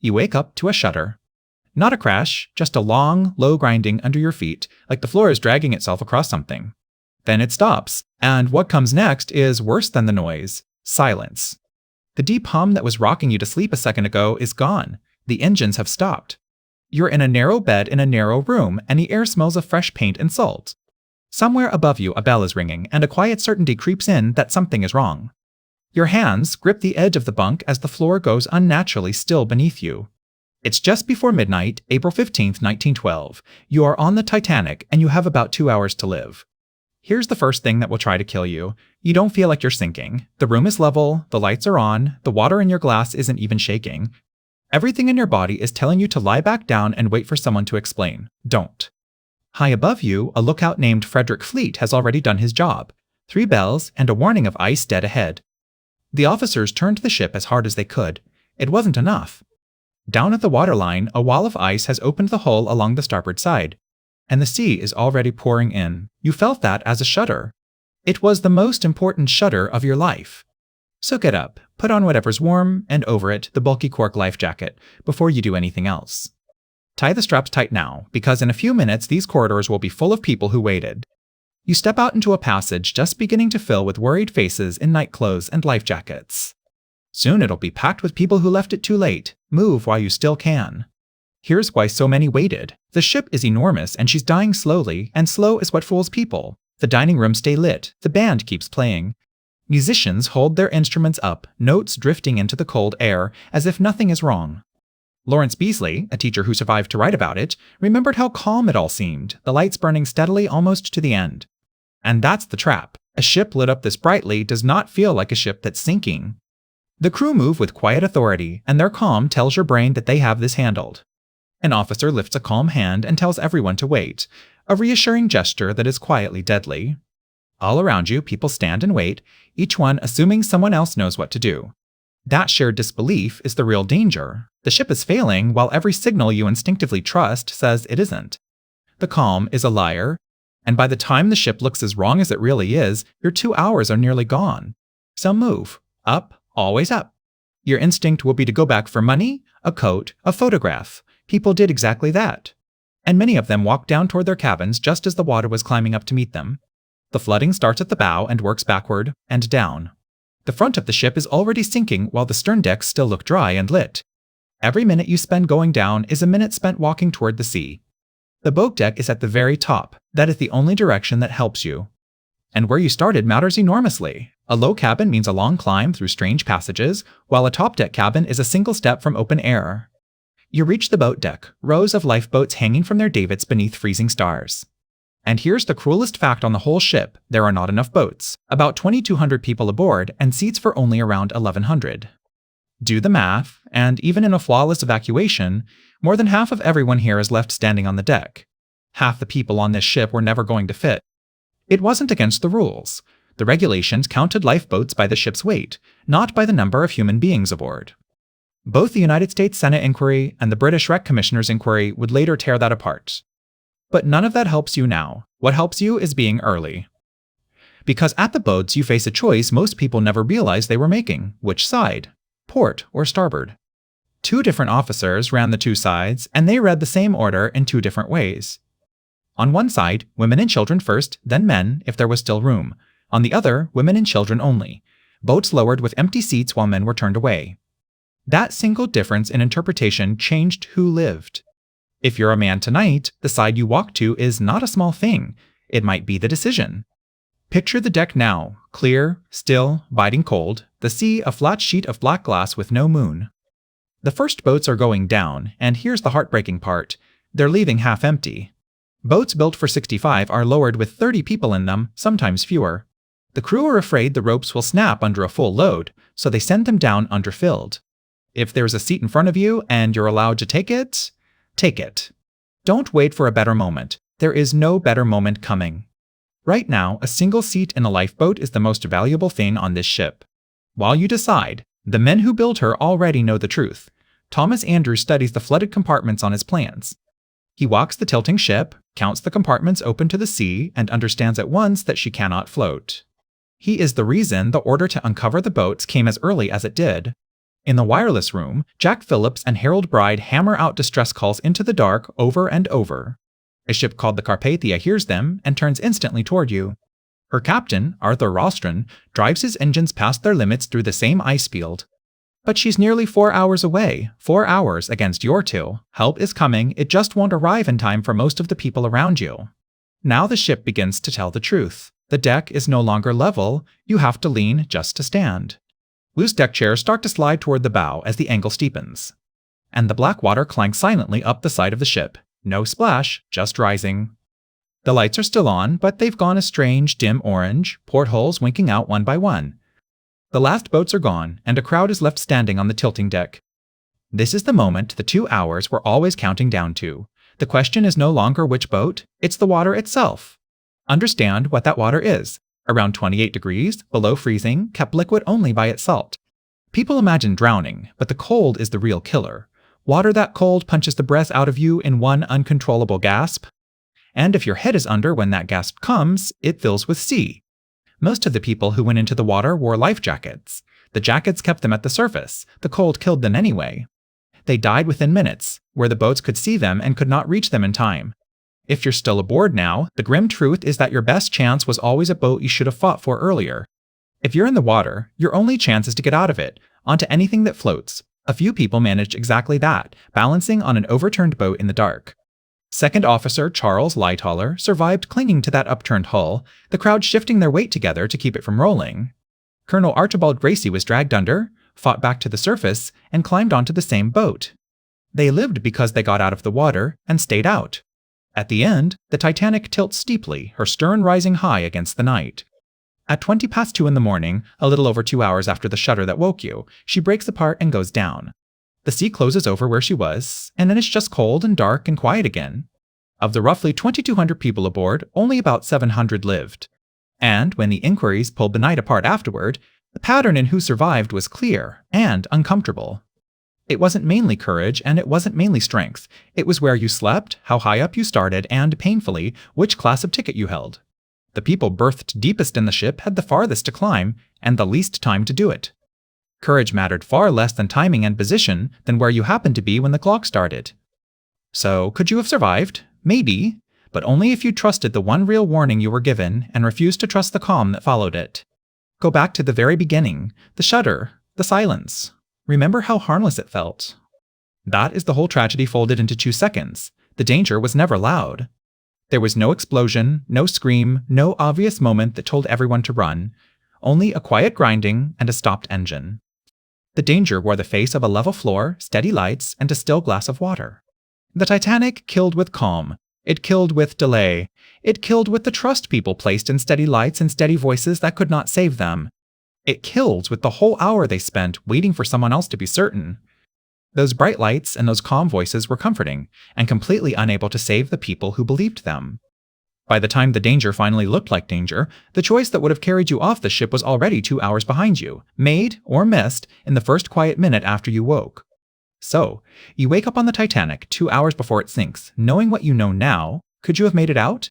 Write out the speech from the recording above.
You wake up to a shudder. Not a crash, just a long, low grinding under your feet, like the floor is dragging itself across something. Then it stops, and what comes next is worse than the noise: silence. The deep hum that was rocking you to sleep a second ago is gone. The engines have stopped. You're in a narrow bed in a narrow room, and the air smells of fresh paint and salt. Somewhere above you a bell is ringing, and a quiet certainty creeps in that something is wrong. Your hands grip the edge of the bunk as the floor goes unnaturally still beneath you. It's just before midnight, April 15th, 1912. You are on the Titanic, and you have about 2 hours to live. Here's the first thing that will try to kill you. You don't feel like you're sinking. The room is level, the lights are on, the water in your glass isn't even shaking. Everything in your body is telling you to lie back down and wait for someone to explain. Don't. High above you, a lookout named Frederick Fleet has already done his job. 3 bells and a warning of ice dead ahead. The officers turned the ship as hard as they could. It wasn't enough. Down at the waterline, a wall of ice has opened the hull along the starboard side, and the sea is already pouring in. You felt that as a shudder. It was the most important shudder of your life. So get up, put on whatever's warm, and over it, the bulky cork life jacket, before you do anything else. Tie the straps tight now, because in a few minutes these corridors will be full of people who waited. You step out into a passage just beginning to fill with worried faces in nightclothes and life jackets. Soon it'll be packed with people who left it too late. Move while you still can. Here's why so many waited. The ship is enormous and she's dying slowly, and slow is what fools people. The dining rooms stay lit. The band keeps playing. Musicians hold their instruments up, notes drifting into the cold air, as if nothing is wrong. Lawrence Beasley, a teacher who survived to write about it, remembered how calm it all seemed, the lights burning steadily almost to the end. And that's the trap. A ship lit up this brightly does not feel like a ship that's sinking. The crew move with quiet authority, and their calm tells your brain that they have this handled. An officer lifts a calm hand and tells everyone to wait, a reassuring gesture that is quietly deadly. All around you, people stand and wait, each one assuming someone else knows what to do. That shared disbelief is the real danger. The ship is failing while every signal you instinctively trust says it isn't. The calm is a liar, and by the time the ship looks as wrong as it really is, your 2 hours are nearly gone. So move. Up. Always up. Your instinct will be to go back for money, a coat, a photograph. People did exactly that. And many of them walked down toward their cabins just as the water was climbing up to meet them. The flooding starts at the bow and works backward and down. The front of the ship is already sinking while the stern decks still look dry and lit. Every minute you spend going down is a minute spent walking toward the sea. The boat deck is at the very top. That is the only direction that helps you. And where you started matters enormously. A low cabin means a long climb through strange passages, while a top-deck cabin is a single step from open air. You reach the boat deck, rows of lifeboats hanging from their davits beneath freezing stars. And here's the cruelest fact on the whole ship: there are not enough boats. About 2,200 people aboard, and seats for only around 1,100. Do the math, and even in a flawless evacuation, more than half of everyone here is left standing on the deck. Half the people on this ship were never going to fit. It wasn't against the rules. The regulations counted lifeboats by the ship's weight, not by the number of human beings aboard. Both the United States Senate inquiry and the British Wreck Commissioner's inquiry would later tear that apart. But none of that helps you now. What helps you is being early. Because at the boats you face a choice most people never realized they were making. Which side? Port or starboard? 2 different officers ran the 2 sides, and they read the same order in 2 different ways. On one side, women and children first, then men, if there was still room. On the other, women and children only. Boats lowered with empty seats while men were turned away. That single difference in interpretation changed who lived. If you're a man tonight, the side you walk to is not a small thing. It might be the decision. Picture the deck now, clear, still, biting cold, the sea a flat sheet of black glass with no moon. The first boats are going down, and here's the heartbreaking part. They're leaving half empty. Boats built for 65 are lowered with 30 people in them, sometimes fewer. The crew are afraid the ropes will snap under a full load, so they send them down underfilled. If there's a seat in front of you and you're allowed to take it, take it. Don't wait for a better moment. There is no better moment coming. Right now, a single seat in a lifeboat is the most valuable thing on this ship. While you decide, the men who built her already know the truth. Thomas Andrews studies the flooded compartments on his plans. He walks the tilting ship, counts the compartments open to the sea, and understands at once that she cannot float. He is the reason the order to uncover the boats came as early as it did. In the wireless room, Jack Phillips and Harold Bride hammer out distress calls into the dark over and over. A ship called the Carpathia hears them and turns instantly toward you. Her captain, Arthur Rostron, drives his engines past their limits through the same ice field. But she's nearly 4 hours away, 4 hours against your 2. Help is coming, it just won't arrive in time for most of the people around you. Now the ship begins to tell the truth. The deck is no longer level, you have to lean just to stand. Loose deck chairs start to slide toward the bow as the angle steepens. And the black water clanks silently up the side of the ship. No splash, just rising. The lights are still on, but they've gone a strange, dim orange, portholes winking out one by one. The last boats are gone, and a crowd is left standing on the tilting deck. This is the moment the 2 hours were always counting down to. The question is no longer which boat, it's the water itself. Understand what that water is. Around 28 degrees, below freezing, kept liquid only by its salt. People imagine drowning, but the cold is the real killer. Water that cold punches the breath out of you in one uncontrollable gasp. And if your head is under when that gasp comes, it fills with sea. Most of the people who went into the water wore life jackets. The jackets kept them at the surface. The cold killed them anyway. They died within minutes, where the boats could see them and could not reach them in time. If you're still aboard now, the grim truth is that your best chance was always a boat you should have fought for earlier. If you're in the water, your only chance is to get out of it, onto anything that floats. A few people managed exactly that, balancing on an overturned boat in the dark. Second Officer Charles Lightoller survived clinging to that upturned hull, the crowd shifting their weight together to keep it from rolling. Colonel Archibald Gracie was dragged under, fought back to the surface, and climbed onto the same boat. They lived because they got out of the water and stayed out. At the end, the Titanic tilts steeply, her stern rising high against the night. At 2:20 in the morning, a little over 2 hours after the shudder that woke you, she breaks apart and goes down. The sea closes over where she was, and then it's just cold and dark and quiet again. Of the roughly 2,200 people aboard, only about 700 lived. And when the inquiries pulled the night apart afterward, the pattern in who survived was clear and uncomfortable. It wasn't mainly courage, and it wasn't mainly strength. It was where you slept, how high up you started, and, painfully, which class of ticket you held. The people berthed deepest in the ship had the farthest to climb, and the least time to do it. Courage mattered far less than timing and position than where you happened to be when the clock started. So, could you have survived? Maybe, but only if you trusted the one real warning you were given and refused to trust the calm that followed it. Go back to the very beginning, the shudder, the silence. Remember how harmless it felt. That is the whole tragedy folded into 2 seconds. The danger was never loud. There was no explosion, no scream, no obvious moment that told everyone to run. Only a quiet grinding and a stopped engine. The danger wore the face of a level floor, steady lights, and a still glass of water. The Titanic killed with calm. It killed with delay. It killed with the trust people placed in steady lights and steady voices that could not save them. It killed with the whole hour they spent waiting for someone else to be certain. Those bright lights and those calm voices were comforting, and completely unable to save the people who believed them. By the time the danger finally looked like danger, the choice that would have carried you off the ship was already 2 hours behind you, made, or missed, in the first quiet minute after you woke. So, you wake up on the Titanic 2 hours before it sinks, knowing what you know now. Could you have made it out?